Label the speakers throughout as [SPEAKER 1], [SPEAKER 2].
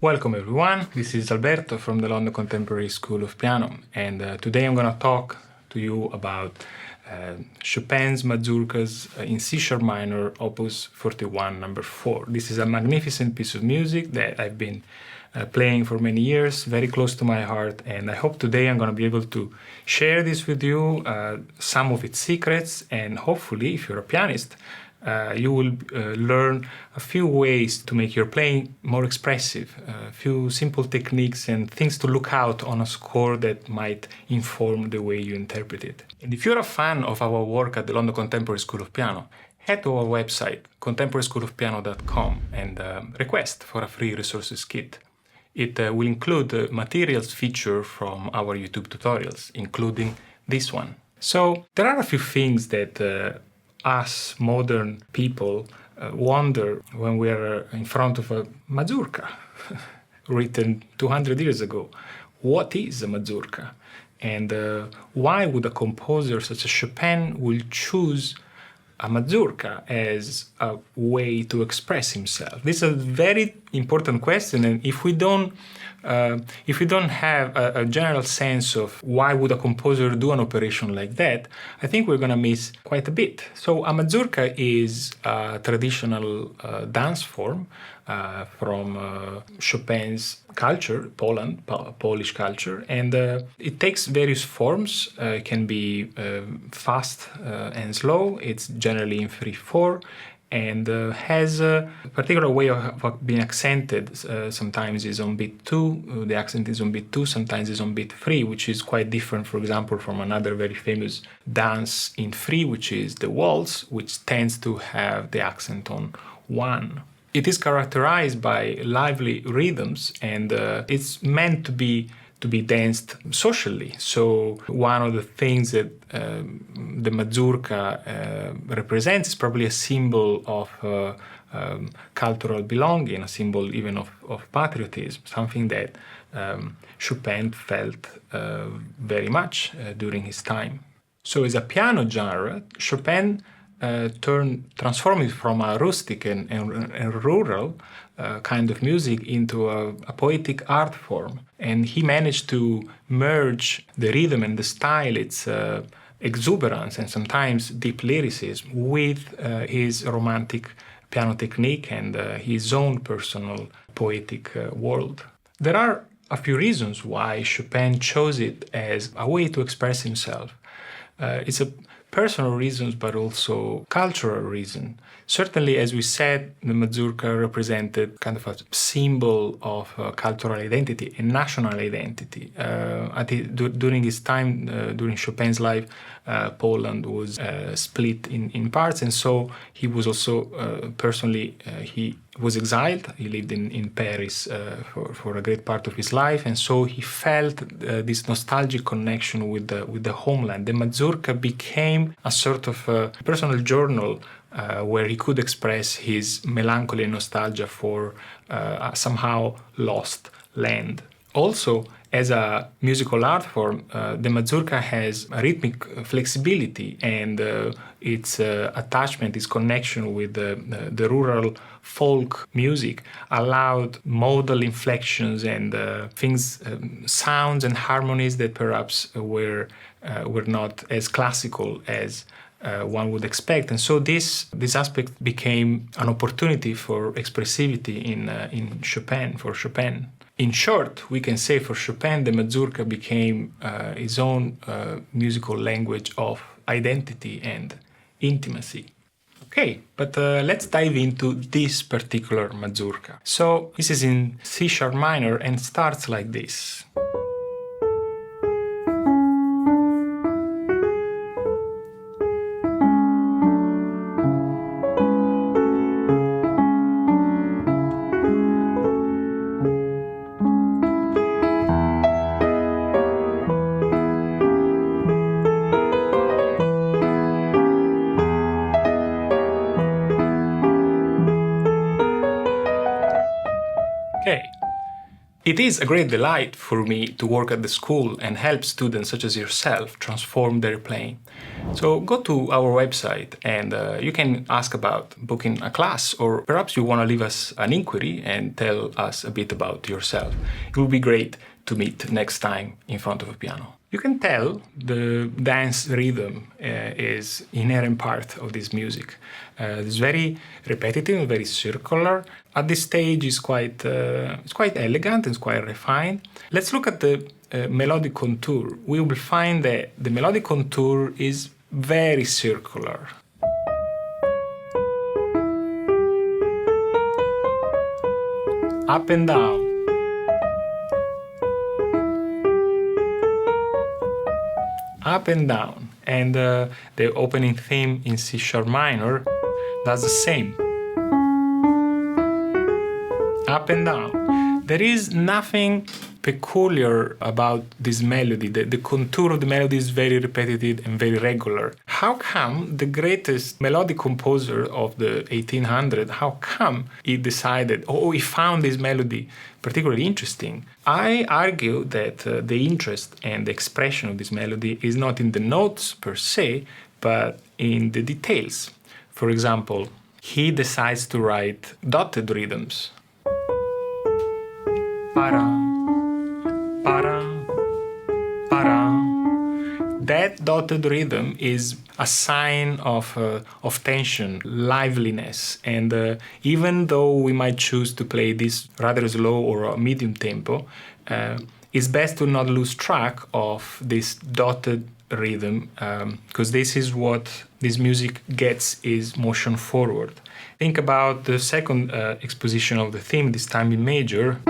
[SPEAKER 1] Welcome everyone, this is Alberto from the London Contemporary School of Piano, and today I'm going to talk to you about Chopin's Mazurkas in C# minor, Opus 41, number 4. This is a magnificent piece of music that I've been playing for many years, very close to my heart, and I hope today I'm going to be able to share this with you, some of its secrets, and hopefully, if you're a pianist, you will learn a few ways to make your playing more expressive, a few simple techniques and things to look out on a score that might inform the way you interpret it. And if you're a fan of our work at the London Contemporary School of Piano, head to our website, contemporaryschoolofpiano.com, and request for a free resources kit. It will include materials featured from our YouTube tutorials, including this one. So there are a few things that us modern people wonder when we are in front of a mazurka written 200 years ago. What is a mazurka? And why would a composer such as Chopin will choose a mazurka as a way to express himself? This is a very important question, and if we don't have a general sense of why would a composer do an operation like that, I think we're going to miss quite a bit. So a mazurka is a traditional dance form from Chopin's culture, Polish culture, and it takes various forms. It can be fast and slow. It's generally in 3/4. And has a particular way of being accented. Sometimes is on beat 2, the accent is on beat 2, sometimes is on beat 3, which is quite different, for example, from another very famous dance in 3, which is the waltz, which tends to have the accent on 1. It is characterized by lively rhythms, and it's meant to be danced socially. So one of the things that the mazurka represents is probably a symbol of cultural belonging, a symbol even of patriotism, something that Chopin felt very much during his time. So as a piano genre, Chopin transformed it from a rustic and rural kind of music into a poetic art form. And he managed to merge the rhythm and the style, its exuberance and sometimes deep lyricism, with his romantic piano technique and his own personal poetic world. There are a few reasons why Chopin chose it as a way to express himself. It's a personal reasons, but also cultural reason. Certainly, as we said, the mazurka represented kind of a symbol of cultural identity and national identity. During his time, during Chopin's life, Poland was split in parts, and so he was also personally, he was exiled. He lived in Paris for a great part of his life, and so he felt this nostalgic connection with the homeland. The mazurka became a sort of personal journal where he could express his melancholy and nostalgia for somehow lost land. Also, as a musical art form, the mazurka has a rhythmic flexibility, and its attachment, its connection with the rural folk music allowed modal inflections and sounds and harmonies that perhaps were not as classical as one would expect. And so this aspect became an opportunity for expressivity in Chopin, for Chopin. In short, we can say for Chopin, the mazurka became his own musical language of identity and intimacy. Okay, but let's dive into this particular mazurka. So this is in C# minor and starts like this. Okay, It is a great delight for me to work at the school and help students such as yourself transform their playing. So go to our website and you can ask about booking a class, or perhaps you want to leave us an inquiry and tell us a bit about yourself. It will be great to meet next time in front of a piano. You can tell the dance rhythm is inherent part of this music. It's very repetitive, very circular. At this stage, it's quite elegant, it's quite refined. Let's look at the melodic contour. We will find that the melodic contour is very circular. Up and down. Up and down. And the opening theme in C sharp minor does the same. Up and down. There is nothing peculiar about this melody. The contour of the melody is very repetitive and very regular. How come the greatest melodic composer of the 1800s, how come he decided, he found this melody particularly interesting? I argue that the interest and the expression of this melody is not in the notes per se, but in the details. For example, he decides to write dotted rhythms. Para, para, para. That dotted rhythm is a sign of tension, liveliness, and even though we might choose to play this rather slow or a medium tempo, it's best to not lose track of this dotted rhythm, because this is what this music gets is motion forward. Think about the second exposition of the theme, this time in major.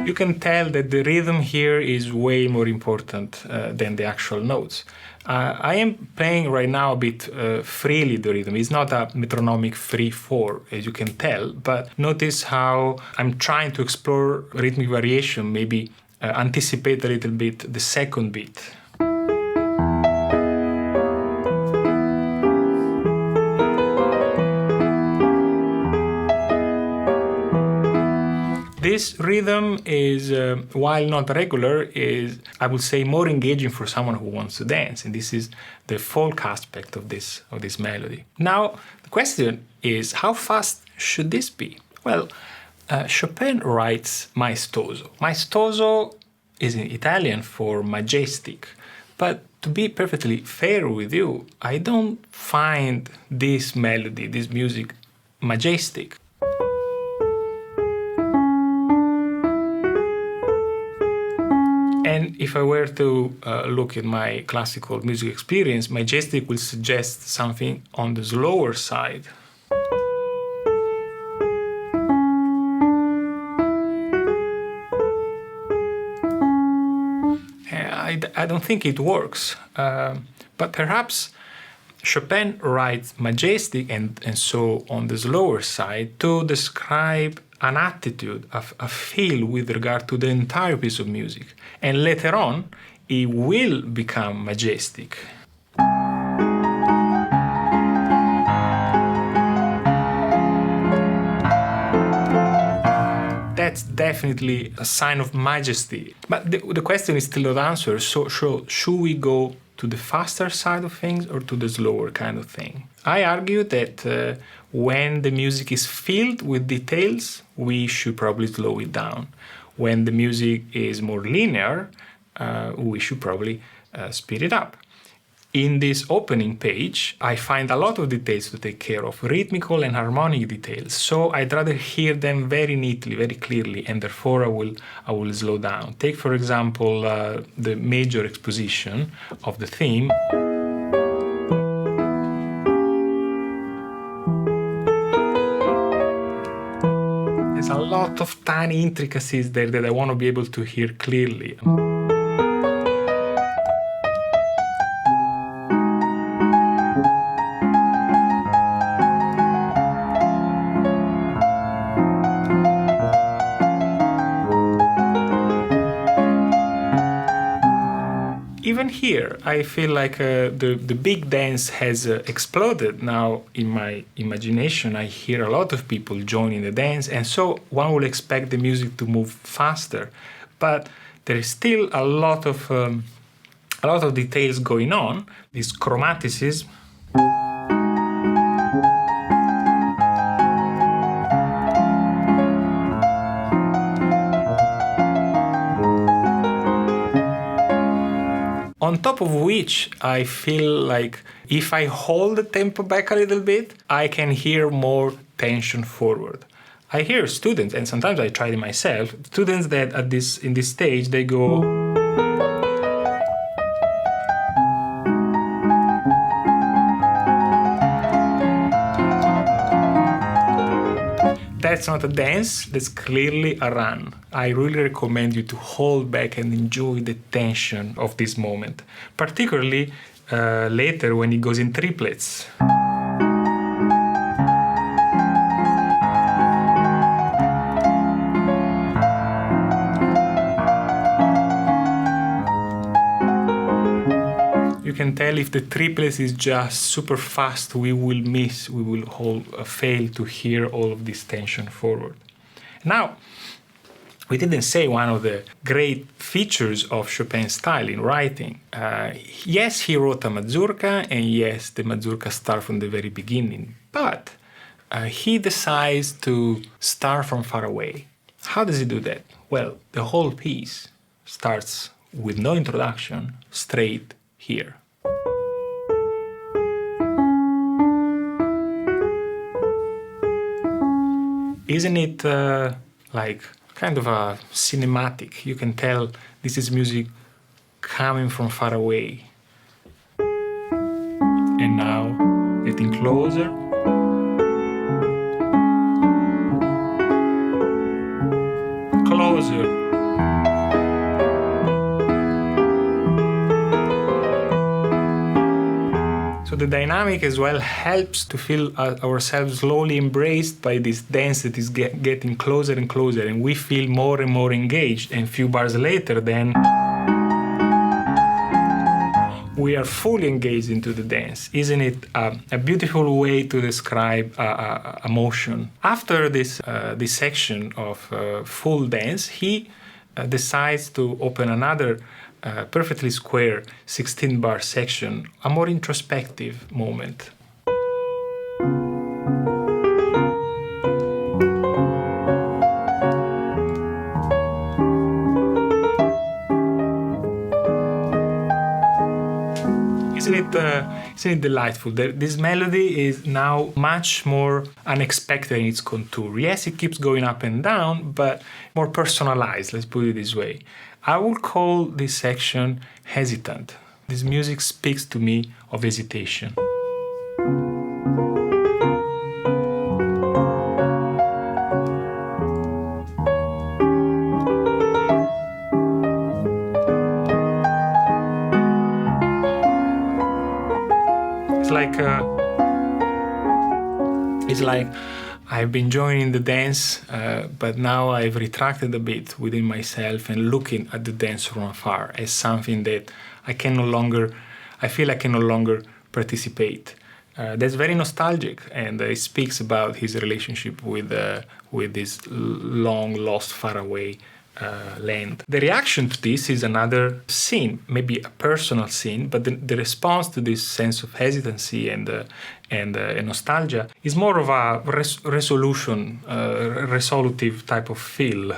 [SPEAKER 1] You can tell that the rhythm here is way more important than the actual notes. I am playing right now a bit freely the rhythm. It's not a metronomic 3/4, as you can tell, but notice how I'm trying to explore rhythmic variation, maybe anticipate a little bit the second beat. This rhythm is, while not regular, is, I would say, more engaging for someone who wants to dance, and this is the folk aspect of this melody. Now, the question is, how fast should this be? Well, Chopin writes maestoso. Maestoso is in Italian for majestic, but to be perfectly fair with you, I don't find this melody, this music, majestic. And if I were to look at my classical music experience, majestic will suggest something on the slower side. I don't think it works, but perhaps Chopin writes majestic and so on the slower side to describe an attitude, a feel with regard to the entire piece of music. And later on, it will become majestic. That's definitely a sign of majesty. But the question is still not answered. So should we go to the faster side of things or to the slower kind of thing? I argue that when the music is filled with details, we should probably slow it down. When the music is more linear, we should probably speed it up. In this opening page, I find a lot of details to take care of, rhythmical and harmonic details. So I'd rather hear them very neatly, very clearly, and therefore I will slow down. Take, for example, the major exposition of the theme. There's a lot of tiny intricacies there that I want to be able to hear clearly. even here, I feel like the big dance has exploded now in my imagination. I hear a lot of people joining the dance, and so one will expect the music to move faster. But there is still a lot of details going on. This chromaticism. On top of which, I feel like if I hold the tempo back a little bit, I can hear more tension forward. I hear students, and sometimes I try it myself, students that in this stage, they go... That's not a dance, that's clearly a run. I really recommend you to hold back and enjoy the tension of this moment, particularly later when it goes in triplets. You can tell if the triplets is just super fast, we will fail to hear all of this tension forward. Now, we didn't say one of the great features of Chopin's style in writing. Yes, he wrote a mazurka, and yes, the mazurka starts from the very beginning, but he decides to start from far away. How does he do that? Well, the whole piece starts with no introduction, straight here. Isn't it like kind of a cinematic? You can tell this is music coming from far away. And now getting closer. Closer. So the dynamic as well helps to feel ourselves slowly embraced by this dance that is getting closer and closer, and we feel more and more engaged. And a few bars later, then we are fully engaged into the dance. Isn't it a beautiful way to describe a motion? After this section of full dance, he decides to open another perfectly square 16-bar section, a more introspective moment. Isn't it delightful? This melody is now much more unexpected in its contour. Yes, it keeps going up and down, but more personalized, let's put it this way. I will call this section hesitant. This music speaks to me of hesitation. It's like I've been joining the dance, but now I've retracted a bit within myself and looking at the dance from afar as something that I feel I can no longer participate. That's very nostalgic, and it speaks about his relationship with this long lost, far away land. The reaction to this is another scene, maybe a personal scene, but the response to this sense of hesitancy and nostalgia is more of a resolutive type of feel.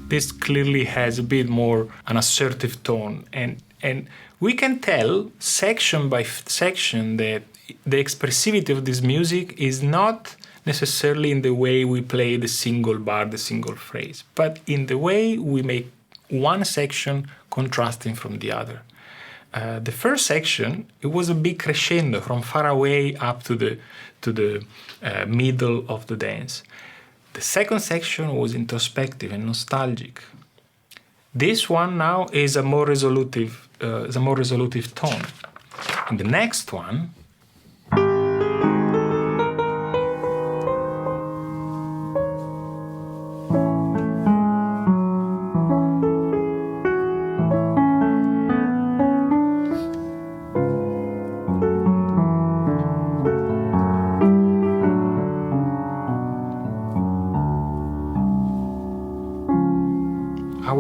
[SPEAKER 1] This clearly has a bit more an assertive tone, and we can tell section by section that the expressivity of this music is not necessarily in the way we play the single bar, the single phrase, but in the way we make one section contrasting from the other. The first section, it was a big crescendo from far away up to the middle of the dance. The second section was introspective and nostalgic. This one now is a more resolutive tone. And the next one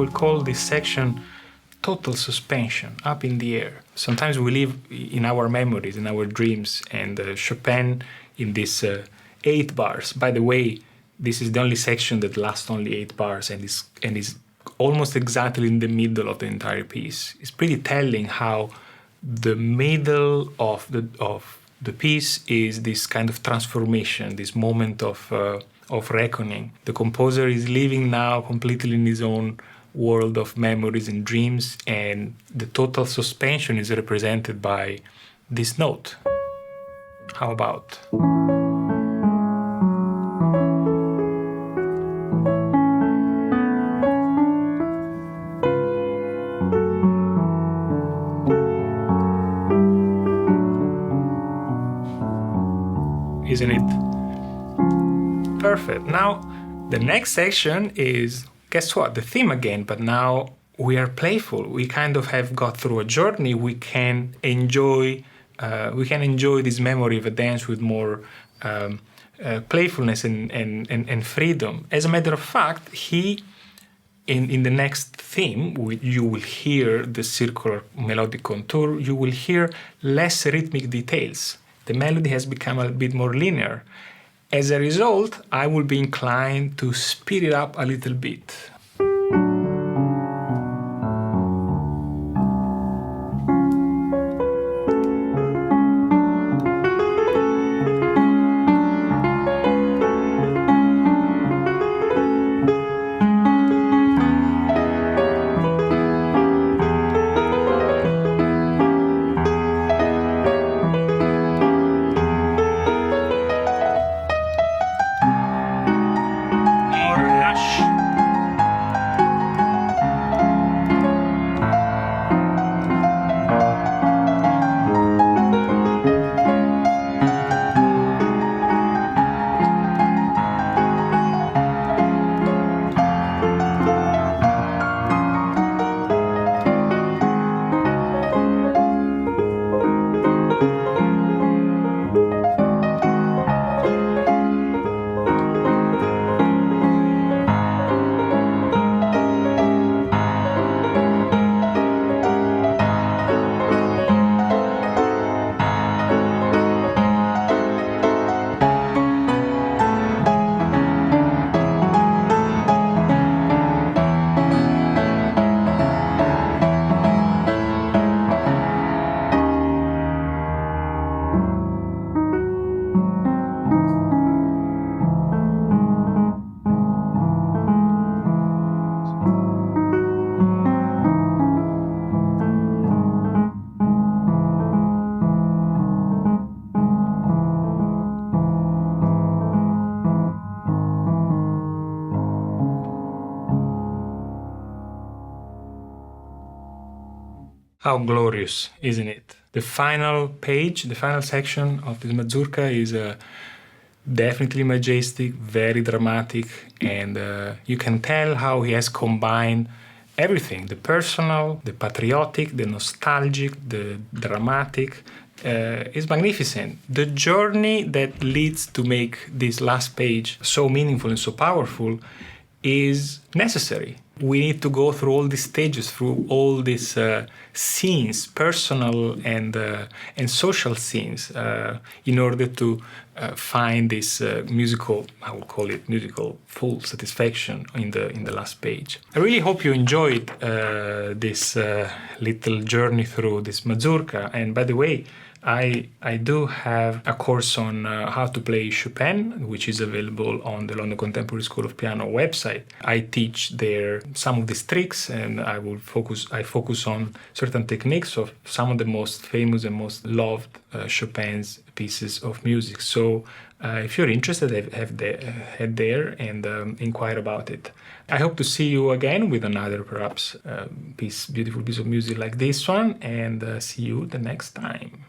[SPEAKER 1] will call this section total suspension, up in the air. Sometimes we live in our memories, in our dreams, and Chopin in these 8 bars. By the way, this is the only section that lasts only 8 bars and is almost exactly in the middle of the entire piece. It's pretty telling how the middle of the piece is this kind of transformation, this moment of reckoning. The composer is living now completely in his own world of memories and dreams, and the total suspension is represented by this note. How about? Isn't it perfect? Now, the next section is, guess what? The theme again, but now we are playful. We kind of have got through a journey. We can enjoy this memory of a dance with more playfulness and freedom. As a matter of fact, in the next theme, you will hear the circular melodic contour. You will hear less rhythmic details. The melody has become a bit more linear. As a result, I will be inclined to speed it up a little bit. How glorious, isn't it? The final page, the final section of this mazurka is definitely majestic, very dramatic, and you can tell how he has combined everything, the personal, the patriotic, the nostalgic, the dramatic. Is magnificent. The journey that leads to make this last page so meaningful and so powerful is necessary. We need to go through all these stages, through all these scenes, personal and social scenes, in order to find this musical, I would call it musical, full satisfaction in the last page. I really hope you enjoyed this little journey through this mazurka. And by the way, I do have a course on how to play Chopin, which is available on the London Contemporary School of Piano website. I teach there some of these tricks, and I focus on certain techniques of some of the most famous and most loved Chopin's pieces of music. So if you're interested, head there and inquire about it. I hope to see you again with another perhaps beautiful piece of music like this one, and see you the next time.